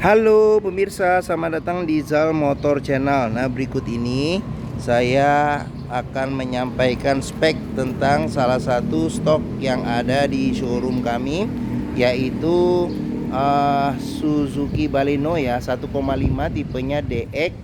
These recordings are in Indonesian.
Halo pemirsa, selamat datang di Zal Motor Channel. Nah, berikut ini saya akan menyampaikan spek tentang salah satu stok yang ada di showroom kami, yaitu Suzuki Baleno ya, 1,5 tipenya DX,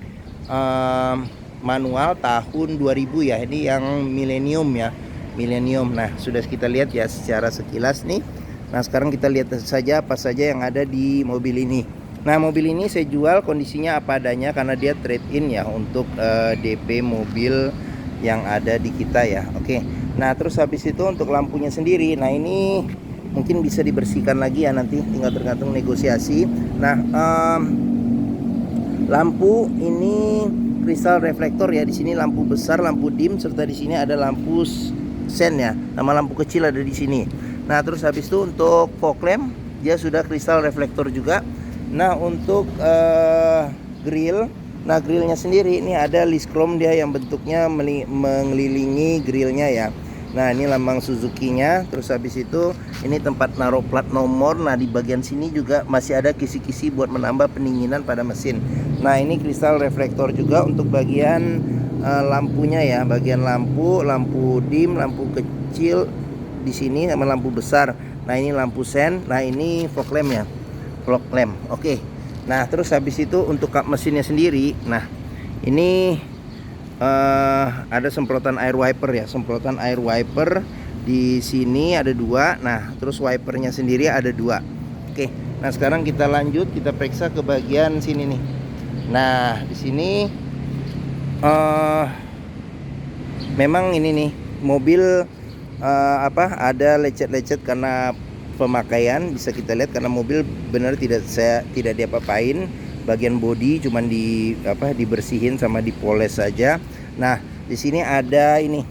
manual tahun 2000 ya. Ini yang milenium ya, milenium. Nah, sudah kita lihat ya secara sekilas nih. Nah, sekarang kita lihat saja apa saja yang ada di mobil ini. Nah, mobil ini saya jual kondisinya apa adanya karena dia trade in ya untuk DP mobil yang ada di kita ya. Oke. Nah, terus habis itu untuk lampunya sendiri. Nah, ini mungkin bisa dibersihkan lagi ya, nanti tinggal tergantung negosiasi. Nah, lampu ini kristal reflektor ya. Di sini lampu besar, lampu dim, serta di sini ada lampu sen ya. Nama lampu kecil ada di sini. Nah, terus habis itu untuk fog lamp dia sudah kristal reflektor juga. Nah, untuk grill, nah grillnya sendiri ini ada list chrome dia yang bentuknya mengelilingi grillnya ya. Nah, ini lambang Suzuki-nya. Terus habis itu ini tempat naruh plat nomor. Nah, di bagian sini juga masih ada kisi-kisi buat menambah pendinginan pada mesin. Nah, ini kristal reflektor juga untuk bagian lampunya ya, bagian lampu dim, lampu kecil di sini sama lampu besar. Nah, ini lampu sen. Nah, ini fog lamp ya, fog lamp. Oke. Nah, terus habis itu untuk kap mesinnya sendiri. Nah, ini ada semprotan air wiper ya, semprotan air wiper di sini ada dua. Nah, terus wipernya sendiri ada dua. Oke. Nah, sekarang kita lanjut, kita periksa ke bagian sini nih. Nah, di sini memang ini nih mobil ada lecet-lecet karena pemakaian, bisa kita lihat karena mobil benar tidak diapa-apain. Bagian bodi cuman dibersihin sama dipoles saja. Nah, di sini ada ini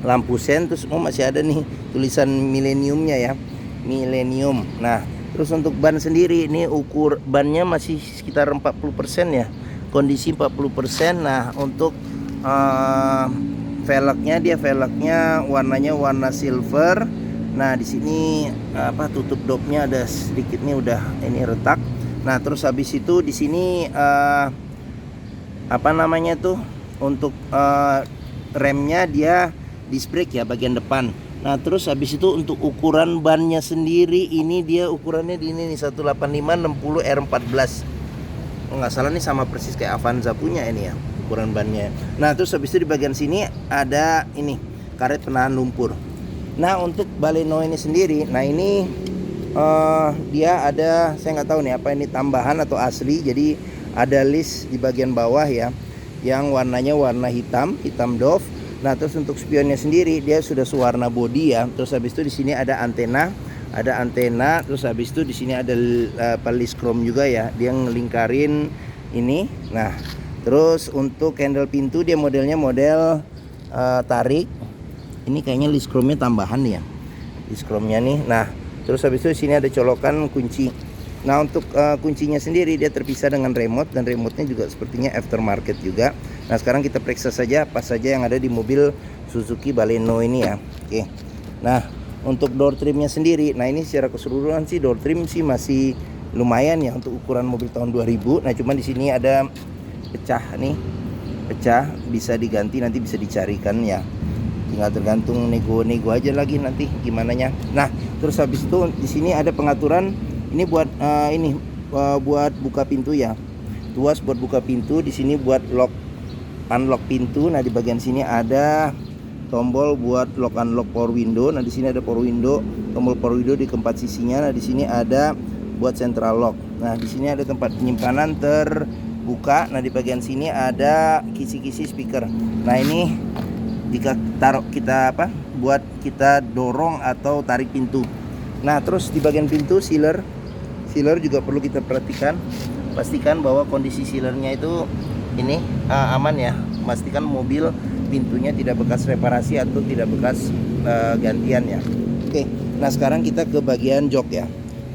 lampu sen, terus masih ada nih tulisan mileniumnya ya, milenium. Nah, terus untuk ban sendiri ini bannya masih sekitar 40% ya, kondisi 40%. Nah, untuk velgnya warnanya warna silver. Nah, di sini tutup dopnya ada sedikit nih, udah ini retak. Nah, terus habis itu di sini untuk remnya dia disc brake ya bagian depan. Nah, terus habis itu untuk ukuran bannya sendiri ini dia ukurannya di ini nih 185/60 R14. Nggak salah nih, sama persis kayak Avanza punya ini ya ukuran bannya. Nah, terus habis itu di bagian sini ada ini karet penahan lumpur. Nah, untuk Baleno ini sendiri, nah ini dia ada, saya nggak tahu nih apa ini tambahan atau asli. Jadi ada list di bagian bawah ya, yang warnanya warna hitam doff. Nah, terus untuk spionnya sendiri dia sudah sewarna body ya. Terus habis itu di sini ada antena. Terus habis itu di sini ada list chrome juga ya, dia ngelingkarin ini. Nah, terus untuk handle pintu dia modelnya model tarik. Ini kayaknya list chrome-nya tambahan ya, list chrome-nya nih. Nah, terus habis itu di sini ada colokan kunci. Nah, untuk kuncinya sendiri dia terpisah dengan remote, dan remote-nya juga sepertinya aftermarket juga. Nah, sekarang kita periksa saja apa saja yang ada di mobil Suzuki Baleno ini ya. Oke. Nah, untuk door trimnya sendiri, nah ini secara keseluruhan sih door trim sih masih lumayan ya untuk ukuran mobil tahun 2000. Nah, cuman di sini ada pecah nih, bisa diganti, nanti bisa dicarikan ya. Tinggal tergantung nego aja lagi nanti gimana nya. Nah, terus habis itu di sini ada pengaturan ini buat buat buka pintu ya. Tuas buat buka pintu, di sini buat unlock pintu. Nah, di bagian sini ada tombol buat lock unlock power window. Nah, di sini ada power window, tombol power window di keempat sisinya. Nah, di sini ada buat central lock. Nah, di sini ada tempat penyimpanan terbuka. Nah, di bagian sini ada kisi-kisi speaker. Nah, ini jika buat kita dorong atau tarik pintu. Nah, terus di bagian pintu sealer juga perlu kita perhatikan, pastikan bahwa kondisi sealernya itu ini aman ya. Pastikan mobil pintunya tidak bekas reparasi atau tidak bekas gantian ya. Oke. Nah, sekarang kita ke bagian jok ya.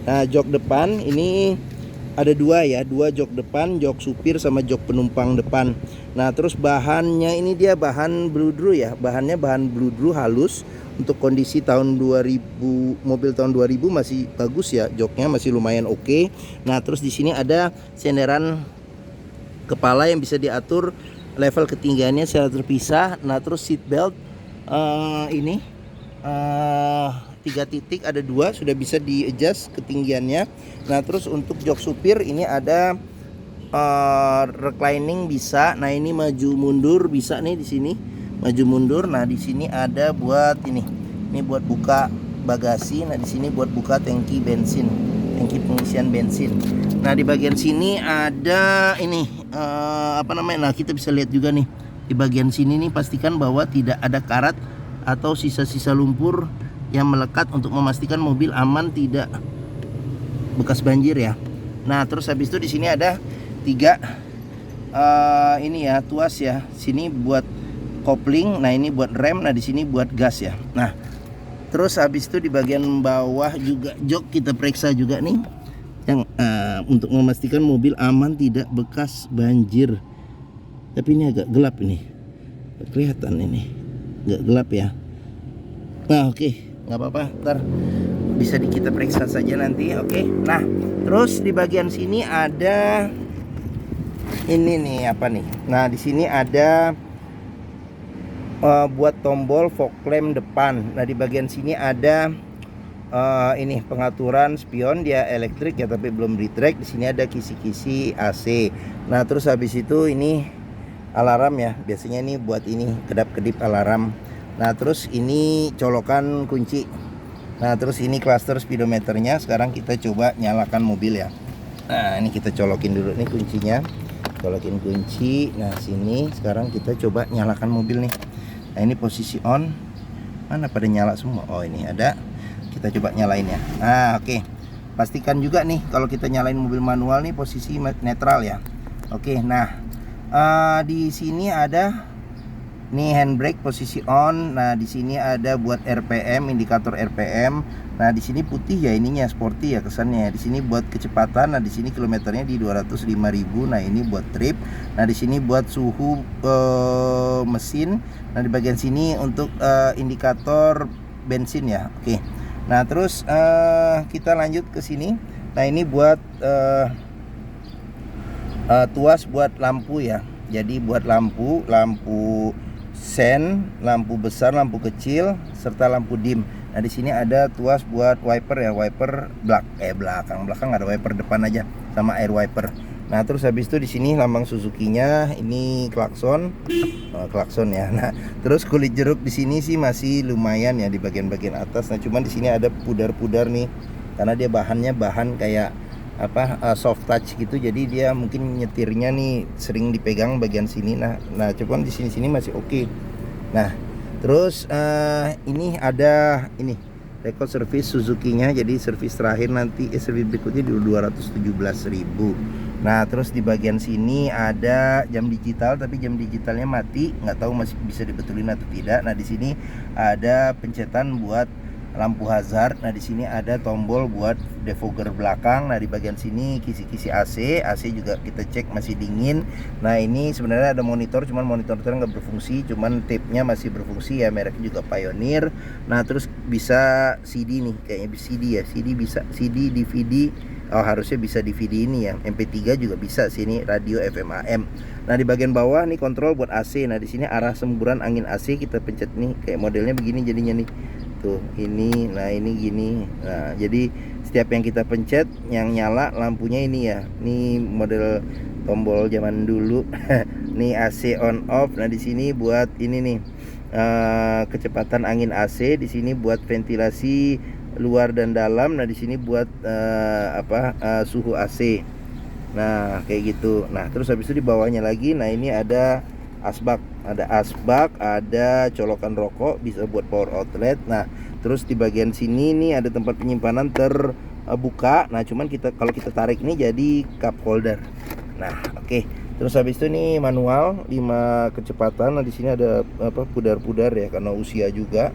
Nah, jok depan ini ada dua ya, dua jok depan, jok supir sama jok penumpang depan. Nah terus bahannya ini dia bahan bludru ya, bahannya bahan bludru halus. Untuk kondisi tahun 2000, mobil tahun 2000 masih bagus ya, joknya masih lumayan oke. Nah terus di sini ada senderan kepala yang bisa diatur level ketinggiannya secara terpisah. Nah terus seat belt ini 3 titik, ada 2 sudah bisa di adjust ketinggiannya. Nah terus untuk jok supir ini ada reclining bisa. Nah ini maju mundur bisa nih di sini maju mundur. Nah di sini ada buat ini buat buka bagasi. Nah di sini buat buka tangki bensin, tangki pengisian bensin. Nah di bagian sini ada ini apa namanya. Nah kita bisa lihat juga nih di bagian sini nih, pastikan bahwa tidak ada karat atau sisa-sisa lumpur yang melekat untuk memastikan mobil aman tidak bekas banjir ya. Nah terus habis itu di sini ada 3 ini ya tuas ya. Sini buat kopling, nah ini buat rem, nah di sini buat gas ya. Nah terus habis itu di bagian bawah juga jok kita periksa juga nih yang untuk memastikan mobil aman tidak bekas banjir. Tapi ini agak gelap ini, kelihatan ini agak gelap ya. Nah oke, nggak apa-apa, ntar bisa kita periksa saja nanti. Oke. Nah terus di bagian sini ada ini nih apa nih. Nah di sini ada buat tombol fog lamp depan. Nah di bagian sini ada ini pengaturan spion, dia elektrik ya tapi belum di track. Di sini ada kisi-kisi AC. Nah terus habis itu ini alarm ya, biasanya ini buat ini kedap-kedip alarm. Nah terus ini colokan kunci. Nah terus ini cluster speedometernya. Sekarang kita coba nyalakan mobil ya. Nah ini kita colokin dulu nih kuncinya, colokin kunci. Nah sini sekarang kita coba nyalakan mobil nih. Nah ini posisi on, mana pada nyala semua. Oh ini ada, kita coba nyalain ya. Nah oke, pastikan juga nih kalau kita nyalain mobil manual nih posisi netral ya. Oke. Nah di sini ada nih handbrake posisi on. Nah di sini ada buat RPM, indikator RPM. Nah di sini putih ya, ininya sporty ya kesannya. Di sini buat kecepatan. Nah di sini kilometernya di 205.000. Nah ini buat trip. Nah di sini buat suhu mesin. Nah di bagian sini untuk indikator bensin ya. Oke. Nah terus kita lanjut ke sini. Nah ini buat tuas buat lampu ya. Jadi buat lampu sen, lampu besar, lampu kecil, serta lampu dim. Nah di sini ada tuas buat wiper ya, wiper belakang ada wiper depan aja sama air wiper. Nah terus habis itu di sini lambang Suzuki-nya, ini klakson ya. Nah terus kulit jeruk di sini sih masih lumayan ya di bagian-bagian atas. Nah cuman di sini ada pudar-pudar nih karena dia bahan kayak soft touch gitu, jadi dia mungkin nyetirnya nih sering dipegang bagian sini. Nah cuman di sini masih oke. Nah terus ini ada ini record service Suzuki-nya, jadi servis terakhir nanti servis berikutnya di 217.000. Nah terus di bagian sini ada jam digital, tapi jam digitalnya mati, nggak tahu masih bisa dibetulin atau tidak. Nah di sini ada pencetan buat lampu hazard. Nah di sini ada tombol buat defogger belakang. Nah di bagian sini kisi-kisi AC juga kita cek masih dingin. Nah ini sebenarnya ada monitor, cuman monitornya nggak berfungsi, cuman tape-nya masih berfungsi ya, mereknya juga Pioneer. Nah terus bisa CD nih, kayaknya CD ya, CD bisa, CD DVD. Oh harusnya bisa DVD ini ya, MP3 juga bisa sini, radio FM AM. Nah di bagian bawah nih kontrol buat AC. Nah di sini arah semburan angin AC kita pencet nih, kayak modelnya begini jadinya nih. Tuh ini, nah ini gini. Nah jadi setiap yang kita pencet yang nyala lampunya ini ya. Ini model tombol zaman dulu. Nih AC on off. Nah di sini buat ini nih kecepatan angin AC. Di sini buat ventilasi luar dan dalam. Nah di sini buat suhu AC. Nah kayak gitu. Nah terus habis itu di bawahnya lagi. Nah ini ada asbak, ada colokan rokok, bisa buat power outlet. Nah terus di bagian sini nih ada tempat penyimpanan terbuka. Nah cuman kalau kita tarik nih jadi cup holder. Nah oke. Terus habis itu nih manual 5 kecepatan. Nah di sini ada pudar-pudar ya karena usia juga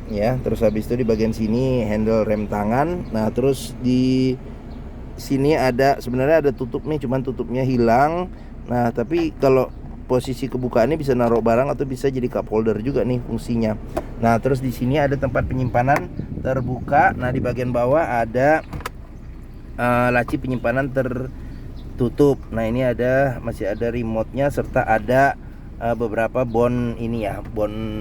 ya. Terus habis itu di bagian sini handle rem tangan. Nah terus di sini ada, sebenarnya ada tutup nih, cuman tutupnya hilang. Nah, tapi kalau posisi kebukaannya bisa naruh barang atau bisa jadi cup holder juga nih fungsinya. Nah, terus di sini ada tempat penyimpanan terbuka. Nah, di bagian bawah ada laci penyimpanan tertutup. Nah, ini masih ada remote-nya serta ada beberapa bon ini ya, bon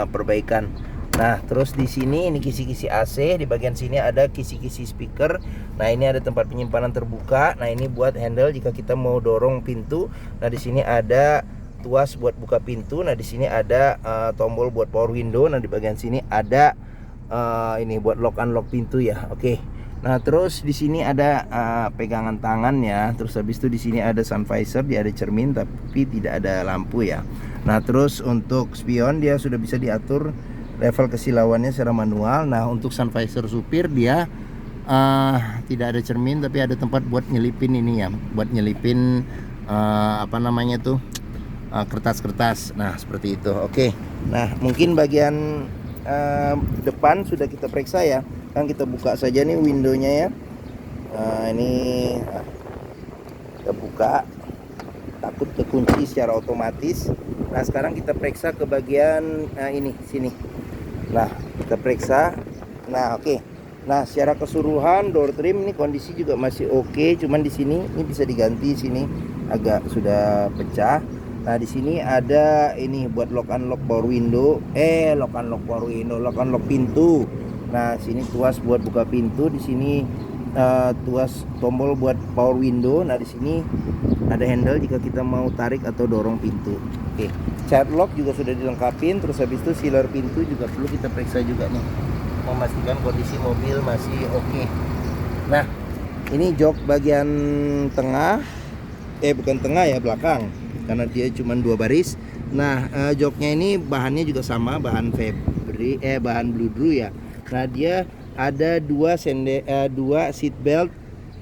perbaikan. Nah, terus di sini ini kisi-kisi AC, di bagian sini ada kisi-kisi speaker. Nah, ini ada tempat penyimpanan terbuka. Nah, ini buat handle jika kita mau dorong pintu. Nah, di sini ada tuas buat buka pintu. Nah, di sini ada tombol buat power window. Nah, di bagian sini ada ini buat lock unlock pintu ya. Oke. Nah, terus di sini ada pegangan tangan ya. Terus habis itu di sini ada sun visor, dia ada cermin tapi tidak ada lampu ya. Nah, terus untuk spion dia sudah bisa diatur level kesilauannya secara manual. Nah, untuk sun visor supir dia tidak ada cermin tapi ada tempat buat nyelipin ini ya, buat nyelipin apa namanya tuh kertas-kertas. Nah, seperti itu. Oke. Nah, mungkin bagian depan sudah kita periksa ya. Kan kita buka saja nih windownya ya. Nah, ini kita buka, takut kekunci secara otomatis. Nah, sekarang kita periksa ke bagian ini sini. Nah, kita periksa. Nah, oke. Nah, secara keseluruhan door trim ini kondisi juga masih oke. Cuman di sini ini bisa diganti, sini agak sudah pecah. Nah, di sini ada ini buat lock unlock power window. Lock unlock pintu. Nah, sini tuas buat buka pintu, di sini tuas tombol buat power window. Nah, di sini ada handle jika kita mau tarik atau dorong pintu. Oke. Child lock juga sudah dilengkapin. Terus habis itu sealer pintu juga perlu kita periksa juga nih, memastikan kondisi mobil masih oke. Nah, ini jok bagian tengah, bukan tengah ya, belakang, karena dia cuma 2 baris. Nah, joknya ini bahannya juga sama, bahan bahan Bludru ya. Nah, dia ada 2 seat belt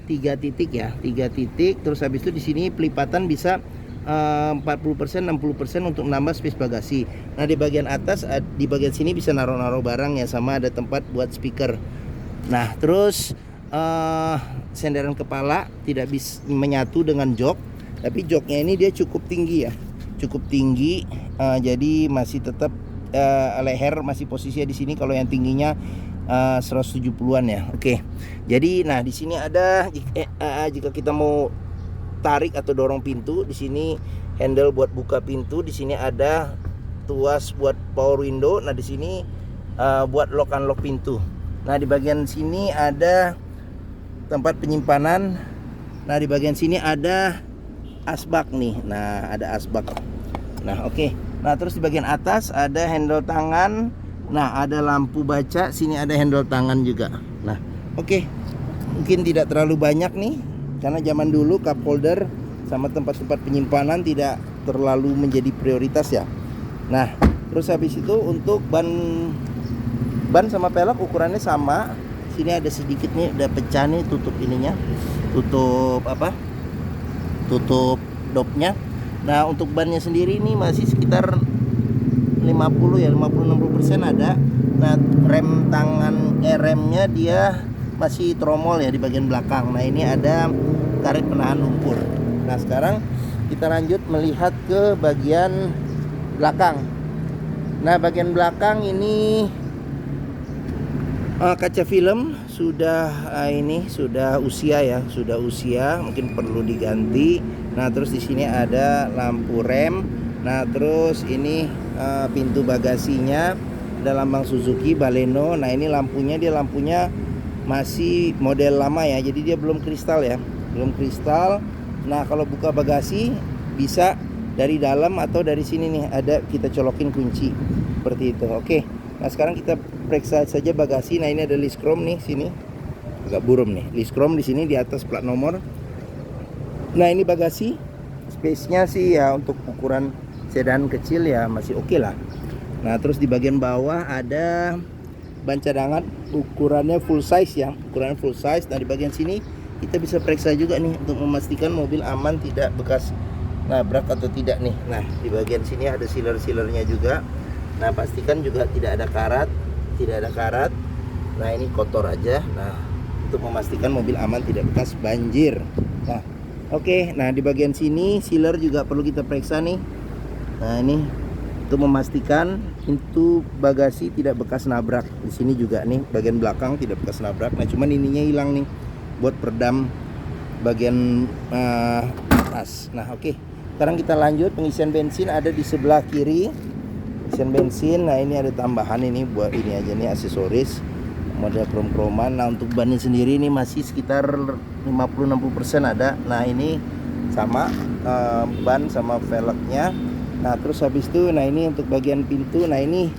3 titik ya, 3 titik. Terus habis itu di sini pelipatan bisa 40% 60% untuk menambah space bagasi. Nah, di bagian atas, di bagian sini bisa naruh barang ya, sama ada tempat buat speaker. Nah, terus senderan kepala tidak bisa menyatu dengan jok, tapi joknya ini dia cukup tinggi ya, cukup tinggi. Jadi masih tetap leher masih posisinya di sini. Kalau yang tingginya 170-an ya. Oke. Jadi nah, di sini ada jika kita mau tarik atau dorong pintu, di sini handle buat buka pintu, di sini ada tuas buat power window. Nah, di sini buat lock unlock pintu. Nah, di bagian sini ada tempat penyimpanan. Nah, di bagian sini ada asbak nih. Nah, ada asbak. Nah, oke. Nah, terus di bagian atas ada handle tangan. Nah, ada lampu baca, sini ada handle tangan juga. Nah, oke. Mungkin tidak terlalu banyak nih, karena zaman dulu cup holder sama tempat-tempat penyimpanan tidak terlalu menjadi prioritas ya. Nah, terus habis itu untuk ban sama pelek ukurannya sama. Sini ada sedikit nih, udah pecah nih tutup ininya. Tutup dopnya. Nah, untuk bannya sendiri ini masih sekitar 50-60% ada. Nah, remnya dia masih tromol ya di bagian belakang. Nah, ini ada karet penahan lumpur. Nah, sekarang kita lanjut melihat ke bagian belakang. Nah, bagian belakang ini kaca film sudah usia ya, mungkin perlu diganti. Nah, terus di sini ada lampu rem. Nah, terus ini pintu bagasinya ada lambang Suzuki Baleno. Nah, ini lampunya masih model lama ya, jadi dia belum kristal ya, belum kristal. Nah, kalau buka bagasi bisa dari dalam atau dari sini nih, ada kita colokin kunci seperti itu. Oke. Nah, sekarang kita periksa saja bagasi. Nah, ini ada list chrome nih, sini agak buram nih, list chrome di sini di atas plat nomor. Nah, ini bagasi, space-nya sih ya untuk ukuran sedan kecil ya masih oke lah. Nah, terus di bagian bawah ada ban cadangan ukurannya full size ya, ukuran full size. Nah, di bagian sini kita bisa periksa juga nih untuk memastikan mobil aman, tidak bekas nabrak atau tidak nih. Nah, di bagian sini ada sealer-sealernya juga. Nah, pastikan juga tidak ada karat. Nah, ini kotor aja. Nah, untuk memastikan mobil aman tidak bekas banjir. Nah, oke. Nah, di bagian sini sealer juga perlu kita periksa nih. Nah, ini untuk memastikan pintu bagasi tidak bekas nabrak. Di sini juga nih bagian belakang tidak bekas nabrak. Nah, cuman ininya hilang nih buat peredam bagian atas. Nah, oke. Sekarang kita lanjut. Pengisian bensin ada di sebelah kiri. Pengisian bensin. Nah, ini ada tambahan ini buat ini aja nih aksesoris model krom-kroman. Nah, untuk bannya sendiri ini masih sekitar 50-60% ada. Nah, ini sama ban sama velgnya. Nah, terus habis itu nah ini untuk bagian pintu. Nah, ini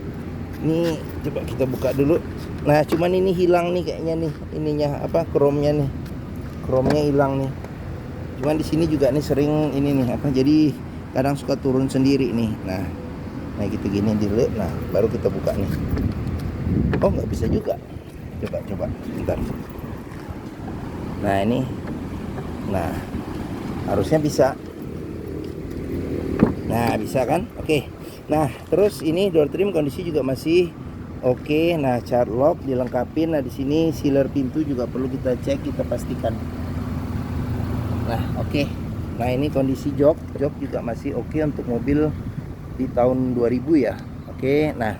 coba kita buka dulu. Nah, cuman ini hilang nih kayaknya nih ininya apa kromnya nih. Kromnya hilang nih. Cuman di sini juga nih sering ini nih apa jadi kadang suka turun sendiri nih. Nah gitu gini dulu. Nah, baru kita buka nih. Oh, nggak bisa juga. Coba bentar. Nah, ini. Nah, harusnya bisa. Nah, bisa kan? Oke. Nah, terus ini door trim kondisi juga masih oke. Nah, child lock dilengkapi. Nah, di sini sealer pintu juga perlu kita cek, kita pastikan. Nah, oke. Nah, ini kondisi jok juga masih oke untuk mobil di tahun 2000 ya. Oke. Nah,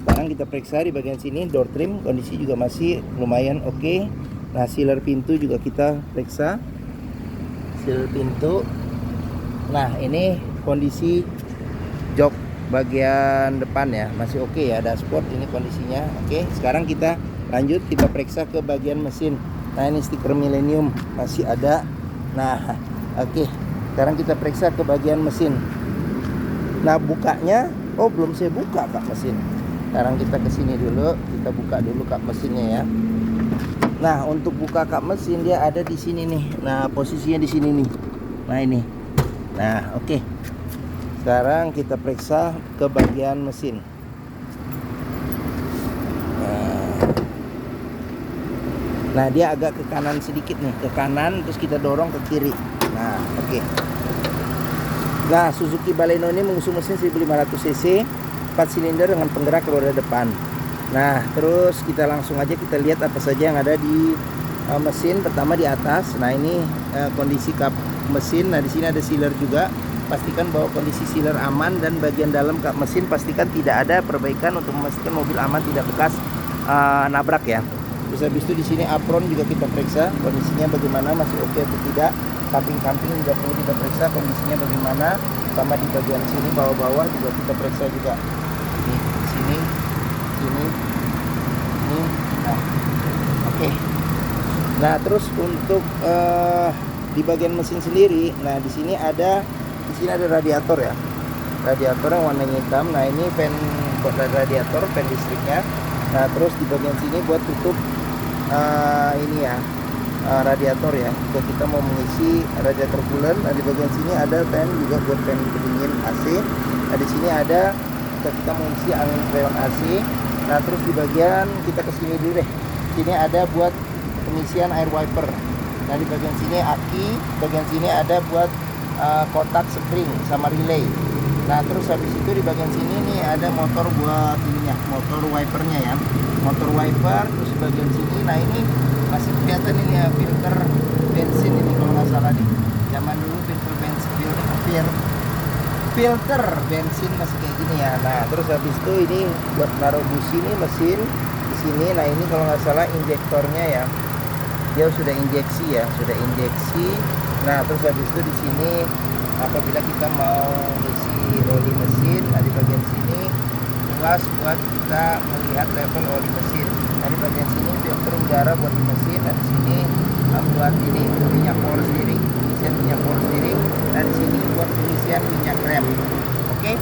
sekarang kita periksa di bagian sini door trim kondisi juga masih lumayan oke. Nah, sealer pintu juga kita periksa. Sealer pintu. Nah, ini kondisi jok bagian depan ya masih oke ya, dashboard ini kondisinya oke. Sekarang kita lanjut, kita periksa ke bagian mesin. Nah, ini stiker Millennium masih ada. Nah, oke. Sekarang kita periksa ke bagian mesin. Nah, bukanya belum saya buka kap mesin. Sekarang kita ke sini dulu, kita buka dulu kap mesinnya ya. Nah, untuk buka kap mesin dia ada di sini nih. Nah, posisinya di sini nih. Nah, ini. Nah, oke. Sekarang kita periksa ke bagian mesin. Nah, dia agak ke kanan sedikit nih, ke kanan terus kita dorong ke kiri. Nah, oke. Nah, Suzuki Baleno ini mengusung mesin 1500 cc, 4 silinder dengan penggerak roda depan. Nah, terus kita langsung aja kita lihat apa saja yang ada di mesin. Pertama di atas. Nah, ini kondisi kap mesin. Nah, di sini ada sealer juga. Pastikan bahwa kondisi sealer aman dan bagian dalam kap mesin pastikan tidak ada perbaikan untuk memastikan mobil aman tidak bekas nabrak ya. Terus habis itu di sini apron juga kita periksa kondisinya bagaimana, masih oke atau tidak. Kamping-kamping juga perlu kita periksa kondisinya bagaimana. Sama di bagian sini bawah-bawah juga kita periksa juga. Nih, sini. Nah, oke. Nah, terus untuk di bagian mesin sendiri, nah di sini ada radiator ya. Radiator yang warnanya hitam. Nah, ini fan buat radiator, fan listriknya. Nah, terus di bagian sini buat tutup ini ya, radiator ya. Jika kita mau mengisi radiator cooler, nah di bagian sini ada fan juga buat fan pendingin AC. Nah, di sini ada jika kita mau mengisi angin freon AC. Nah, terus di bagian kita ke sini dulu deh. Sini ada buat pengisian air wiper. Nah, di bagian sini aki, bagian sini ada buat kotak spring sama relay. Nah, terus habis itu di bagian sini nih ada motor buat ininya, motor wipernya ya. Motor wiper, terus di bagian sini, nah ini masih kelihatan ini ya filter bensin ini kalau nggak salah nih. Zaman dulu filter bensin masih kayak gini ya. Nah, terus habis itu ini buat naruh busi nih mesin di sini. Nah, ini kalau nggak salah injektornya ya. Dia sudah injeksi. Nah, terus habis itu di sini apabila kita mau isi oli mesin, nah di bagian sini luas buat kita melihat level oli mesin. Nah, di bagian sini filter udara buat di mesin. Nah, di sini buat ini minyak power steering, pengisian minyak power steering. Nah, di sini buat pengisian minyak rem. Oke.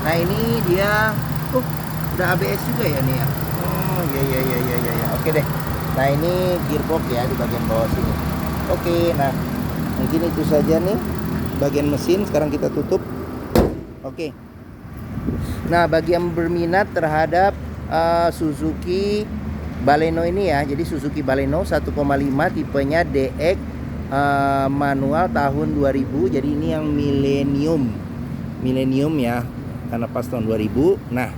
Nah, ini dia udah ABS juga ya nih ya. Oh, ya. Oke deh. Nah, ini gearbox ya di bagian bawah sini. Oke, nah mungkin itu saja nih bagian mesin. Sekarang kita tutup. Oke. Nah, bagi yang berminat terhadap Suzuki Baleno ini ya, jadi Suzuki Baleno 1,5 tipenya DX manual tahun 2000. Jadi ini yang Millennium ya, karena pas tahun 2000. Nah,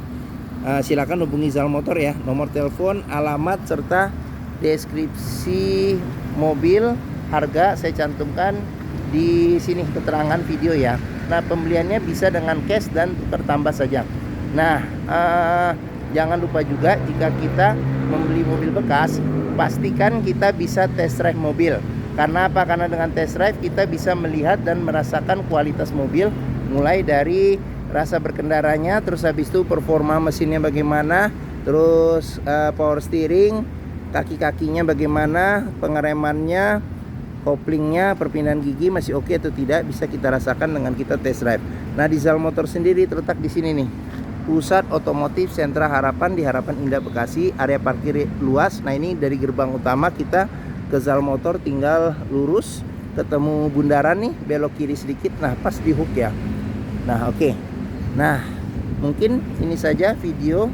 silakan hubungi Zal Motor ya. Nomor telepon, alamat serta deskripsi mobil, harga saya cantumkan di sini keterangan video ya. Nah, pembeliannya bisa dengan cash dan tukar tambah saja. Nah, jangan lupa juga jika kita membeli mobil bekas, pastikan kita bisa test drive mobil. Karena apa? Karena dengan test drive kita bisa melihat dan merasakan kualitas mobil, mulai dari rasa berkendaranya, terus habis itu performa mesinnya bagaimana, terus power steering, kaki-kakinya bagaimana, pengeremannya, koplingnya, perpindahan gigi masih oke atau tidak, bisa kita rasakan dengan kita test drive. Nah, di Zal Motor sendiri terletak di sini nih. Pusat Otomotif Sentra Harapan di Harapan Indah Bekasi, area parkir luas. Nah, ini dari gerbang utama kita ke Zal Motor tinggal lurus, ketemu bundaran nih, belok kiri sedikit, nah pas di hook ya. Nah, oke. Nah, mungkin ini saja video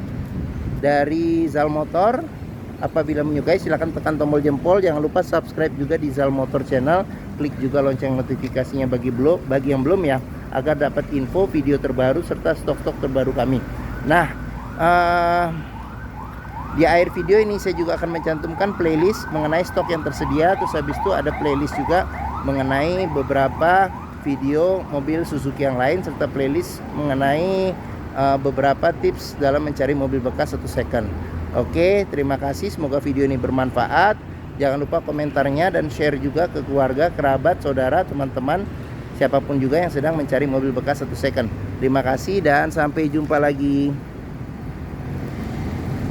dari Zal Motor. Apabila menyukai silahkan tekan tombol jempol, jangan lupa subscribe juga di Zal Motor channel, klik juga lonceng notifikasinya bagi yang belum ya, agar dapat info video terbaru serta stok-stok terbaru kami. Nah, di akhir video ini saya juga akan mencantumkan playlist mengenai stok yang tersedia. Terus habis itu ada playlist juga mengenai beberapa video mobil Suzuki yang lain, serta playlist mengenai beberapa tips dalam mencari mobil bekas atau second. Oke, terima kasih, semoga video ini bermanfaat. Jangan lupa komentarnya dan share juga ke keluarga, kerabat, saudara, teman-teman, siapapun juga yang sedang mencari mobil bekas atau second. Terima kasih dan sampai jumpa lagi.